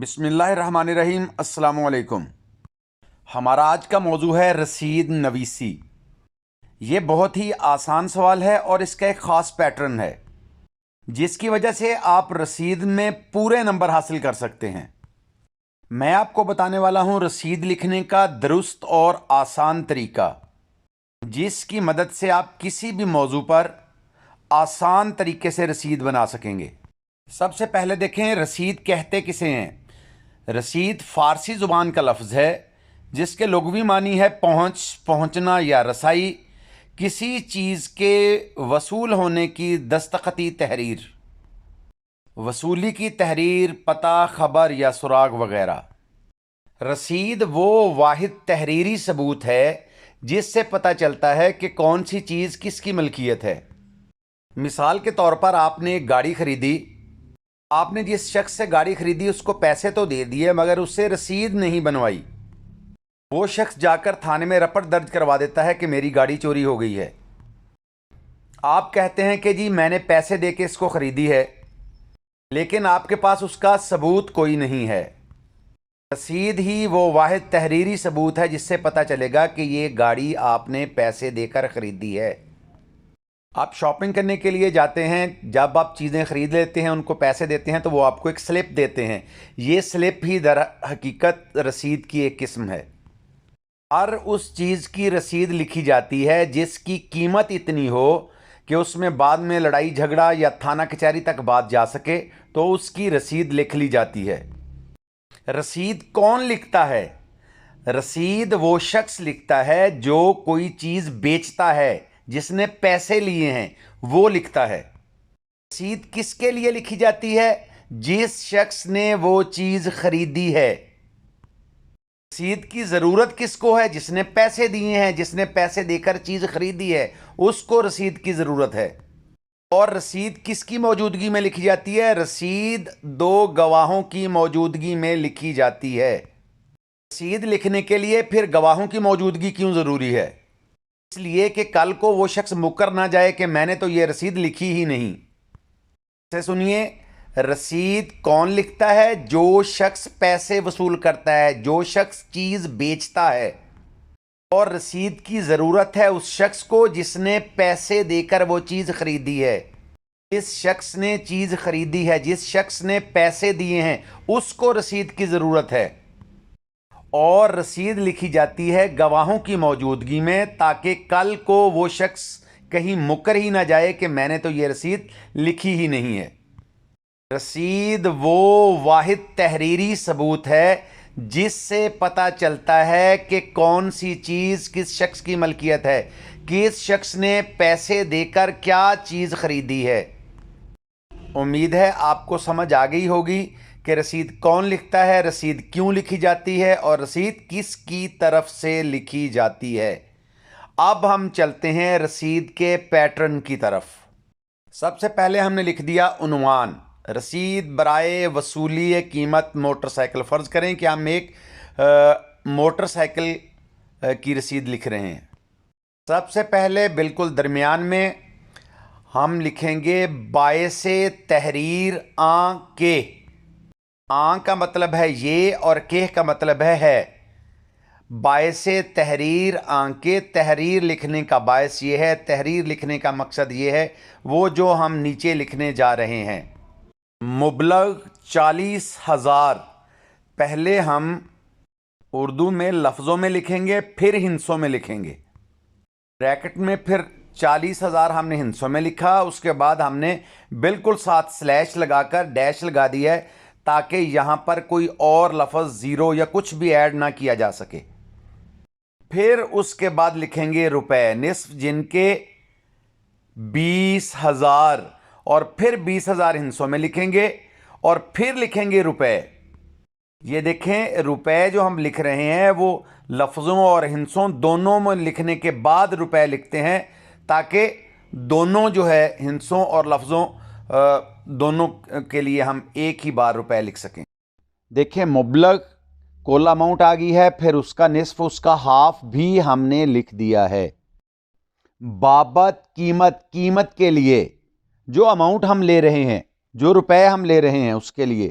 بسم اللہ الرحمن الرحیم۔ السلام علیکم۔ ہمارا آج کا موضوع ہے رسید نویسی۔ یہ بہت ہی آسان سوال ہے اور اس کا ایک خاص پیٹرن ہے جس کی وجہ سے آپ رسید میں پورے نمبر حاصل کر سکتے ہیں۔ میں آپ کو بتانے والا ہوں رسید لکھنے کا درست اور آسان طریقہ، جس کی مدد سے آپ کسی بھی موضوع پر آسان طریقے سے رسید بنا سکیں گے۔ سب سے پہلے دیکھیں رسید کہتے کسے ہیں۔ رسید فارسی زبان کا لفظ ہے جس کے لغوی معنی ہے پہنچنا یا رسائی، کسی چیز کے وصول ہونے کی دستخطی تحریر، وصولی کی تحریر، پتہ، خبر یا سراغ وغیرہ۔ رسید وہ واحد تحریری ثبوت ہے جس سے پتہ چلتا ہے کہ کون سی چیز کس کی ملکیت ہے۔ مثال کے طور پر آپ نے ایک گاڑی خریدی، آپ نے جس شخص سے گاڑی خریدی اس کو پیسے تو دے دیے مگر اس سے رسید نہیں بنوائی۔ وہ شخص جا کر تھانے میں رپٹ درج کروا دیتا ہے کہ میری گاڑی چوری ہو گئی ہے۔ آپ کہتے ہیں کہ جی میں نے پیسے دے کے اس کو خریدی ہے، لیکن آپ کے پاس اس کا ثبوت کوئی نہیں ہے۔ رسید ہی وہ واحد تحریری ثبوت ہے جس سے پتہ چلے گا کہ یہ گاڑی آپ نے پیسے دے کر خریدی ہے۔ آپ شاپنگ کرنے کے لیے جاتے ہیں، جب آپ چیزیں خرید لیتے ہیں ان کو پیسے دیتے ہیں تو وہ آپ کو ایک سلپ دیتے ہیں۔ یہ سلپ ہی در حقیقت رسید کی ایک قسم ہے۔ ہر اس چیز کی رسید لکھی جاتی ہے جس کی قیمت اتنی ہو کہ اس میں بعد میں لڑائی جھگڑا یا تھانہ کچہری تک بات جا سکے تو اس کی رسید لکھ لی جاتی ہے۔ رسید کون لکھتا ہے؟ رسید وہ شخص لکھتا ہے جو کوئی چیز بیچتا ہے، جس نے پیسے لیے ہیں وہ لکھتا ہے۔ رسید کس کے لیے لکھی جاتی ہے؟ جس شخص نے وہ چیز خریدی ہے۔ رسید کی ضرورت کس کو ہے؟ جس نے پیسے دیے ہیں، جس نے پیسے دے کر چیز خریدی ہے اس کو رسید کی ضرورت ہے۔ اور رسید کس کی موجودگی میں لکھی جاتی ہے؟ رسید دو گواہوں کی موجودگی میں لکھی جاتی ہے۔ رسید لکھنے کے لیے پھر گواہوں کی موجودگی کیوں ضروری ہے؟ اس لیے کہ کل کو وہ شخص مکر نہ جائے کہ میں نے تو یہ رسید لکھی ہی نہیں۔ اسے سنیے، رسید کون لکھتا ہے؟ جو شخص پیسے وصول کرتا ہے، جو شخص چیز بیچتا ہے۔ اور رسید کی ضرورت ہے اس شخص کو جس نے پیسے دے کر وہ چیز خریدی ہے۔ جس شخص نے چیز خریدی ہے، جس شخص نے پیسے دیے ہیں اس کو رسید کی ضرورت ہے۔ اور رسید لکھی جاتی ہے گواہوں کی موجودگی میں تاکہ کل کو وہ شخص کہیں مکر ہی نہ جائے کہ میں نے تو یہ رسید لکھی ہی نہیں ہے۔ رسید وہ واحد تحریری ثبوت ہے جس سے پتہ چلتا ہے کہ کون سی چیز کس شخص کی ملکیت ہے، کس شخص نے پیسے دے کر کیا چیز خریدی ہے۔ امید ہے آپ کو سمجھ آ گئی ہوگی کہ رسید کون لکھتا ہے، رسید کیوں لکھی جاتی ہے اور رسید کس کی طرف سے لکھی جاتی ہے۔ اب ہم چلتے ہیں رسید کے پیٹرن کی طرف۔ سب سے پہلے ہم نے لکھ دیا عنوان، رسید برائے وصولی قیمت موٹر سائیکل۔ فرض کریں کہ ہم ایک موٹر سائیکل کی رسید لکھ رہے ہیں۔ سب سے پہلے بالکل درمیان میں ہم لکھیں گے باعث تحریر آں کے۔ آں کا مطلب ہے یہ اور کہ کا مطلب ہے۔ باعث تحریر آں کے، تحریر لکھنے کا باعث یہ ہے، تحریر لکھنے کا مقصد یہ ہے، وہ جو ہم نیچے لکھنے جا رہے ہیں۔ مبلغ 40,000، پہلے ہم اردو میں لفظوں میں لکھیں گے پھر ہندسوں میں لکھیں گے۔ بریکٹ میں پھر 40,000 ہم نے ہندسوں میں لکھا، اس کے بعد ہم نے بالکل ساتھ سلیش لگا کر ڈیش لگا دیا ہے تاکہ یہاں پر کوئی اور لفظ زیرو یا کچھ بھی ایڈ نہ کیا جا سکے۔ پھر اس کے بعد لکھیں گے روپے نصف، جن کے 20,000، اور پھر 20,000 ہندسوں میں لکھیں گے اور پھر لکھیں گے روپے۔ یہ دیکھیں روپے جو ہم لکھ رہے ہیں وہ لفظوں اور ہندسوں دونوں میں لکھنے کے بعد روپے لکھتے ہیں تاکہ دونوں جو ہے ہندسوں اور لفظوں دونوں کے لیے ہم ایک ہی بار روپے لکھ سکیں۔ دیکھیں مبلغ کل اماؤنٹ آ گئی ہے، پھر اس کا نصف، اس کا ہاف بھی ہم نے لکھ دیا ہے۔ بابت قیمت، قیمت کے لیے جو اماؤنٹ ہم لے رہے ہیں، جو روپے ہم لے رہے ہیں اس کے لیے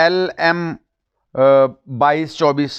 LM 2224,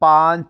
5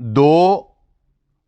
2,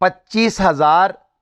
25,000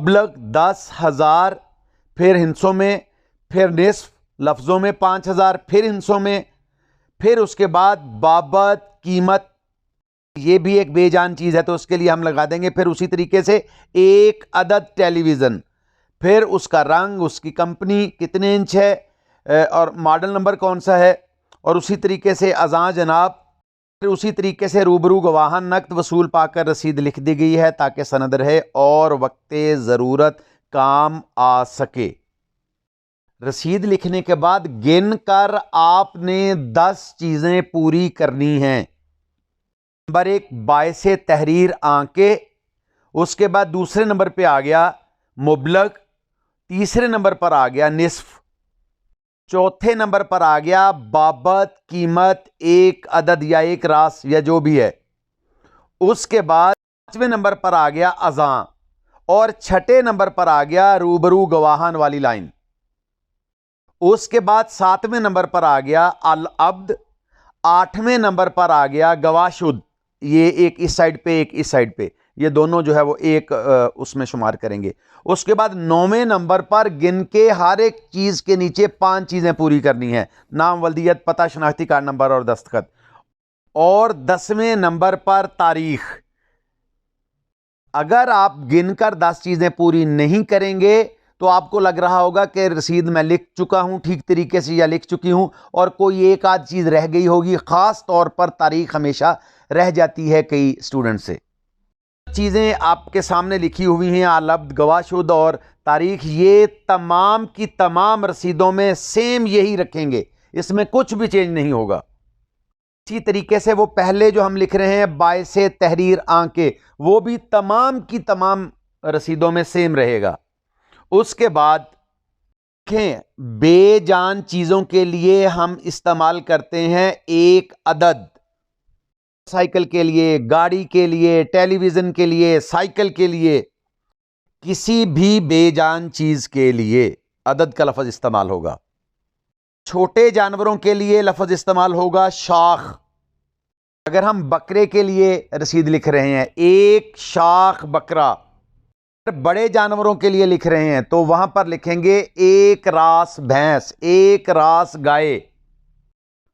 مبلغ 10,000، پھر ہندسوں میں، پھر نصف لفظوں میں 5,000، پھر ہندسوں میں، پھر اس کے بعد بابت قیمت، یہ بھی ایک بے جان چیز ہے تو اس کے لیے ہم لگا دیں گے. پھر اسی طریقے سے ایک عدد ٹیلی ویژن، پھر اس کا رنگ، اس کی کمپنی کتنے انچ ہے اور ماڈل نمبر کون سا ہے، اور اسی طریقے سے اذاں جناب. پھر اسی طریقے سے روبرو گواہان نقد وصول پا کر رسید لکھ دی گئی ہے تاکہ سند رہے اور وقت ضرورت کام آ سکے. رسید لکھنے کے بعد گن کر آپ نے 10 چیزیں پوری کرنی ہیں. نمبر 1 باعث تحریر آنکے، اس کے بعد دوسرے نمبر پہ آ گیا مبلغ، تیسرے نمبر پر آ گیا نصف، چوتھے نمبر پر آ گیا بابت قیمت، ایک عدد یا ایک راس یا جو بھی ہے. اس کے بعد 5ویں نمبر پر آ گیا اذاں، اور 6 نمبر پر آ گیا روبرو گواہان والی لائن. اس کے بعد 7ویں نمبر پر آ گیا العبد، 8ویں نمبر پر آ گیا گواہ شد، یہ ایک اس سائڈ پہ ایک اس سائڈ پہ، یہ دونوں جو ہے وہ ایک اس میں شمار کریں گے. اس کے بعد 9ویں نمبر پر گن کے ہر ایک چیز کے نیچے 5 چیزیں پوری کرنی ہیں، نام، ولدیت، پتہ، شناختی کارڈ نمبر اور دستخط. اور 10ویں نمبر پر تاریخ. اگر آپ گن کر 10 چیزیں پوری نہیں کریں گے تو آپ کو لگ رہا ہوگا کہ رسید میں لکھ چکا ہوں ٹھیک طریقے سے یا لکھ چکی ہوں اور کوئی ایک آدھ چیز رہ گئی ہوگی. خاص طور پر تاریخ ہمیشہ رہ جاتی ہے کئی اسٹوڈنٹ سے. چیزیں آپ کے سامنے لکھی ہوئی ہیں، العبد، گواہ شد اور تاریخ، یہ تمام کی تمام رسیدوں میں سیم یہی رکھیں گے، اس میں کچھ بھی چینج نہیں ہوگا. اسی طریقے سے وہ پہلے جو ہم لکھ رہے ہیں باعث تحریر آنکے، وہ بھی تمام کی تمام رسیدوں میں سیم رہے گا. اس کے بعد دیکھیں بے جان چیزوں کے لیے ہم استعمال کرتے ہیں ایک عدد. سائیکل کے لیے، گاڑی کے لیے، ٹیلی ویژن کے لیے، سائیکل کے لیے، کسی بھی بے جان چیز کے لیے عدد کا لفظ استعمال ہوگا. چھوٹے جانوروں کے لیے لفظ استعمال ہوگا شاخ. اگر ہم بکرے کے لیے رسید لکھ رہے ہیں ایک شاخ بکرا، بڑے جانوروں کے لیے لکھ رہے ہیں تو وہاں پر لکھیں گے ایک راس بھینس، ایک راس گائے.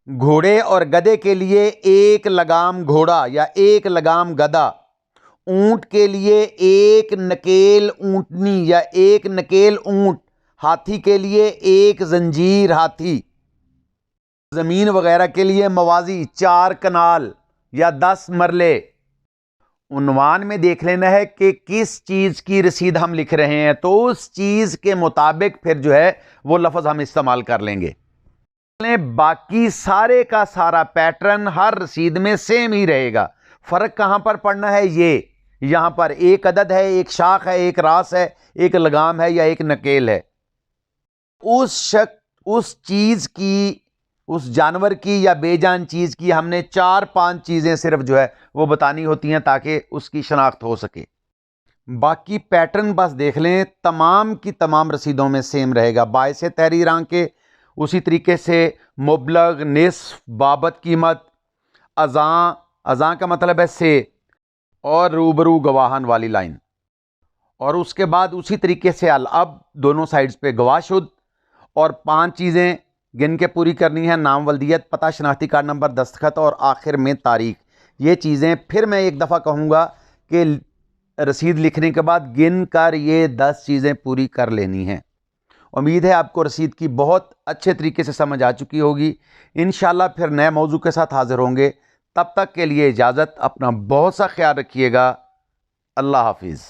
گھوڑے اور گدے کے لیے ایک لگام گھوڑا یا ایک لگام گدا. اونٹ کے لیے ایک نکیل اونٹنی یا ایک نکیل اونٹ. ہاتھی کے لیے ایک زنجیر ہاتھی. زمین وغیرہ کے لیے موازی 4 کنال یا 10 مرلے. عنوان میں دیکھ لینا ہے کہ کس چیز کی رسید ہم لکھ رہے ہیں تو اس چیز کے مطابق پھر جو ہے وہ لفظ ہم استعمال کر لیں گے. باقی سارے کا سارا پیٹرن ہر رسید میں سیم ہی رہے گا. فرق کہاں پر پڑنا ہے، یہ یہاں پر ایک عدد ہے، ایک شاخ ہے، ایک راس ہے، ایک لگام ہے یا ایک نکیل ہے. اس چیز کی، اس جانور کی یا بے جان چیز کی ہم نے 4-5 چیزیں صرف جو ہے وہ بتانی ہوتی ہیں تاکہ اس کی شناخت ہو سکے. باقی پیٹرن بس دیکھ لیں، تمام کی تمام رسیدوں میں سیم رہے گا. باعث تحریر آنکے، اسی طریقے سے مبلغ، نصف، بابت قیمت، اذاں، اذاں کا مطلب ہے سے، اور روبرو گواہان والی لائن. اور اس کے بعد اسی طریقے سے العبد، دونوں سائڈز پہ گواہ شد، اور 5 چیزیں گن کے پوری کرنی ہے، نام، ولدیت، پتہ، شناختی کارڈ نمبر، دستخط اور آخر میں تاریخ. یہ چیزیں پھر میں ایک دفعہ کہوں گا کہ رسید لکھنے کے بعد گن کر یہ 10 چیزیں پوری کر لینی ہیں. امید ہے آپ کو رسید کی بہت اچھے طریقے سے سمجھ آ چکی ہوگی. انشاءاللہ پھر نئے موضوع کے ساتھ حاضر ہوں گے. تب تک کے لیے اجازت، اپنا بہت سا خیال رکھیے گا. اللہ حافظ.